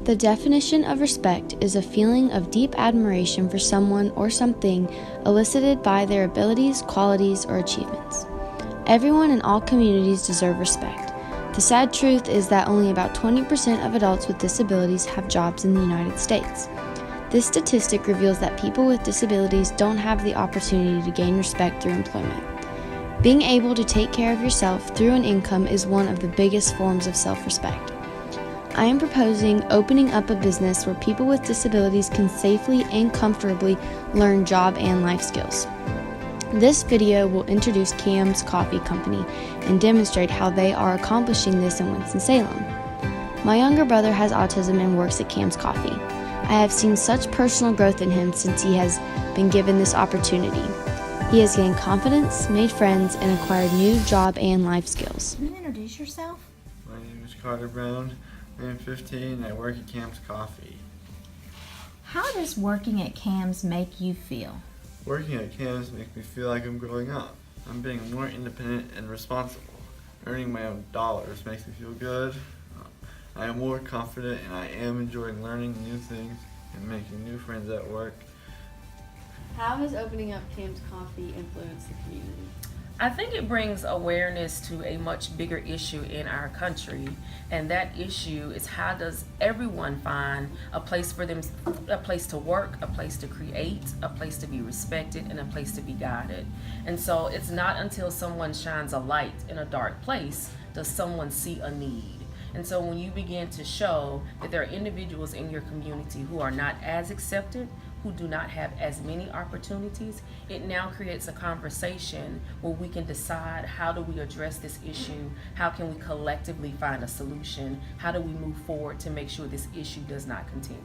The definition of respect is a feeling of deep admiration for someone or something elicited by their abilities, qualities, or achievements. Everyone in all communities deserve respect. The sad truth is that only about 20% of adults with disabilities have jobs in the United States. This statistic reveals that people with disabilities don't have the opportunity to gain respect through employment. Being able to take care of yourself through an income is one of the biggest forms of self-respect. I am proposing opening up a business where people with disabilities can safely and comfortably learn job and life skills. This video will introduce Cam's Coffee Company and demonstrate how they are accomplishing this in Winston-Salem. My younger brother has autism and works at Cam's Coffee. I have seen such personal growth in him since he has been given this opportunity. He has gained confidence, made friends, and acquired new job and life skills. Can you introduce yourself? My name is Carter Brown. I'm 15 and I work at Cam's Coffee. How does working at Cam's make you feel? Working at Cam's makes me feel like I'm growing up. I'm being more independent and responsible. Earning my own dollars makes me feel good. I am more confident and I am enjoying learning new things and making new friends at work. How has opening up Cam's Coffee influenced the community? I think it brings awareness to a much bigger issue in our country, and that issue is how does everyone find a place for them, a place to work, a place to create, a place to be respected, and a place to be guided. And so it's not until someone shines a light in a dark place does someone see a need. And so when you begin to show that there are individuals in your community who are not as accepted, who do not have as many opportunities, it now creates a conversation where we can decide how do we address this issue, how can we collectively find a solution, how do we move forward to make sure this issue does not continue.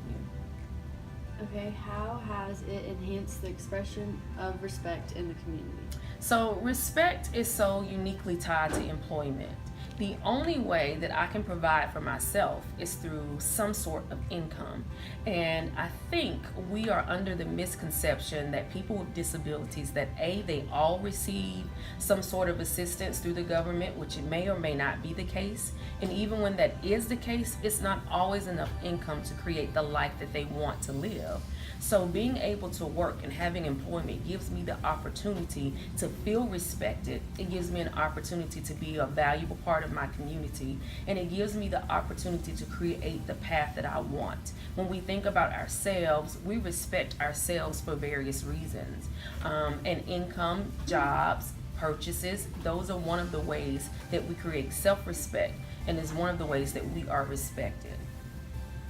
Okay, how has it enhanced the expression of respect in the community? So respect is so uniquely tied to employment. The only way that I can provide for myself is through some sort of income. And I think we are under the misconception that people with disabilities, that they all receive some sort of assistance through the government, which it may or may not be the case. And even when that is the case, it's not always enough income to create the life that they want to live. So being able to work and having employment gives me the opportunity to feel respected. It gives me an opportunity to be a valuable part of my community, and it gives me the opportunity to create the path that I want. When we think about ourselves, we respect ourselves for various reasons. And income, jobs, purchases, those are one of the ways that we create self-respect, and is one of the ways that we are respected.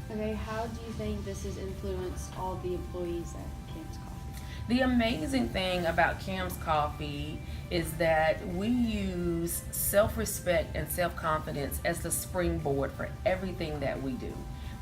Okay, how do you think this has influenced all the employees at Cam's Coffee? The amazing thing about Cam's Coffee is that we use self-respect and self-confidence as the springboard for everything that we do.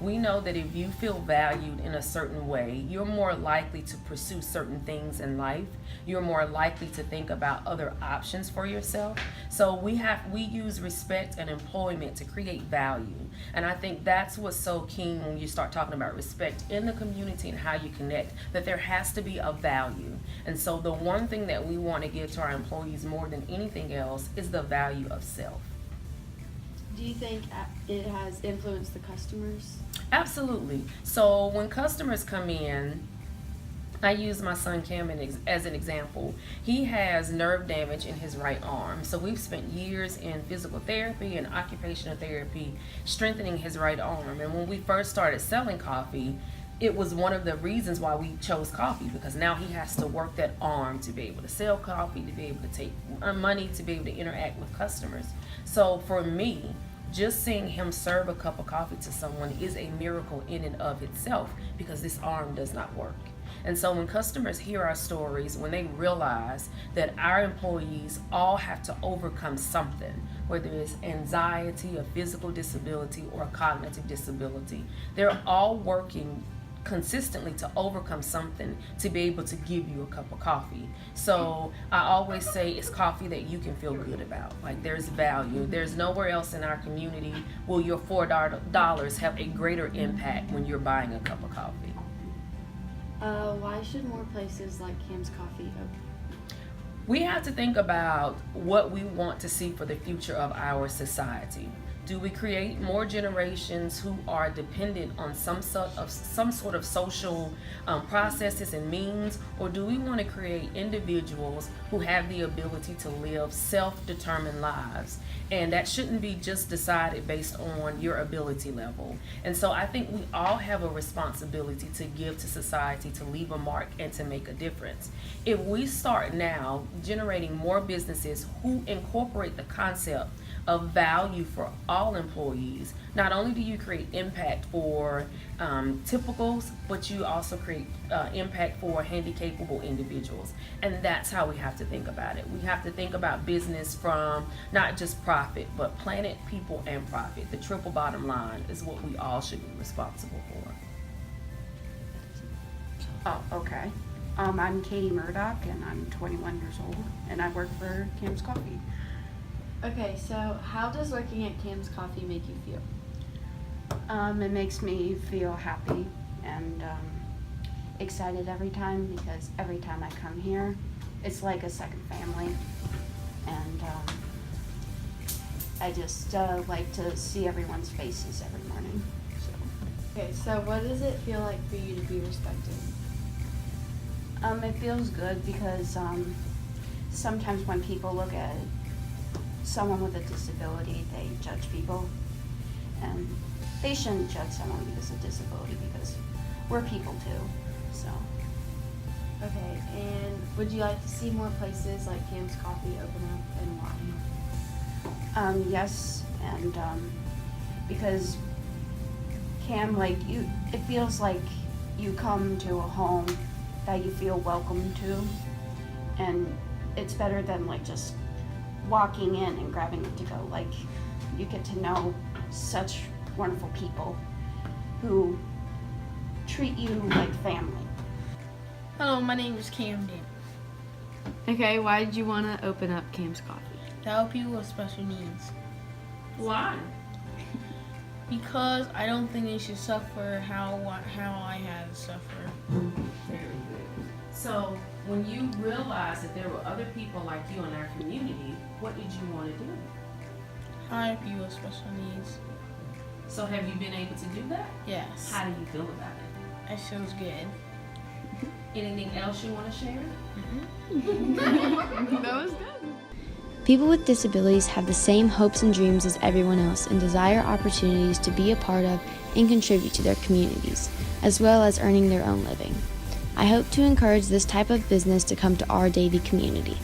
We know that if you feel valued in a certain way, you're more likely to pursue certain things in life. You're more likely to think about other options for yourself. So we use respect and employment to create value. And I think that's what's so keen when you start talking about respect in the community and how you connect, that there has to be a value. And so the one thing that we want to give to our employees more than anything else is the value of self. Do you think it has influenced the customers? Absolutely. So when customers come in, I use my son Cam as an example. He has nerve damage in his right arm. So we've spent years in physical therapy and occupational therapy strengthening his right arm. And when we first started selling coffee, it was one of the reasons why we chose coffee, because now he has to work that arm to be able to sell coffee, to be able to take money, to be able to interact with customers. So for me, just seeing him serve a cup of coffee to someone is a miracle in and of itself, because this arm does not work. And so when customers hear our stories, when they realize that our employees all have to overcome something, whether it's anxiety, a physical disability, or a cognitive disability, they're all working consistently to overcome something to be able to give you a cup of coffee. So I always say it's coffee that you can feel good about. Like, there's value. There's nowhere else in our community will your $4 have a greater impact when you're buying a cup of coffee. Why should more places like Cam's Coffee open? We have to think about what we want to see for the future of our society. Do we create more generations who are dependent on some sort of social processes and means, or do we want to create individuals who have the ability to live self-determined lives? And that shouldn't be just decided based on your ability level. And so I think we all have a responsibility to give to society, to leave a mark, and to make a difference. If we start now generating more businesses who incorporate the concept of value for all employees, not only do you create impact for typicals, but you also create impact for handy-capable individuals. And that's how we have to think about it. We have to think about business from not just profit, but planet, people, and profit. The triple bottom line is what we all should be responsible for. Oh, okay. I'm Katie Murdoch, and I'm 21 years old, and I work for Cam's Coffee. Okay, so how does working at Cam's Coffee make you feel? It makes me feel happy and excited every time, because every time I come here, it's like a second family, and I just like to see everyone's faces every morning. Okay, so what does it feel like for you to be respected? It feels good because sometimes when people look at someone with a disability, they judge people, and they shouldn't judge someone because of disability, because we're people too. So. Okay, and would you like to see more places like Cam's Coffee open up, and why? Yes, and because Cam, like you, it feels like you come to a home that you feel welcome to, and it's better than like just walking in and grabbing it to go. Like, you get to know such wonderful people who treat you like family. Hello, my name is Camden. Okay, why did you want to open up Cam's Coffee? To help people with special needs. Why? Because I don't think they should suffer how I had to suffer. Very good. So when you realized that there were other people like you in our community, what did you want to do? Help people with special needs. So have you been able to do that? Yes. How do you feel about it? That feels good. Anything else you want to share? That was good. People with disabilities have the same hopes and dreams as everyone else and desire opportunities to be a part of and contribute to their communities, as well as earning their own living. I hope to encourage this type of business to come to our Davie community.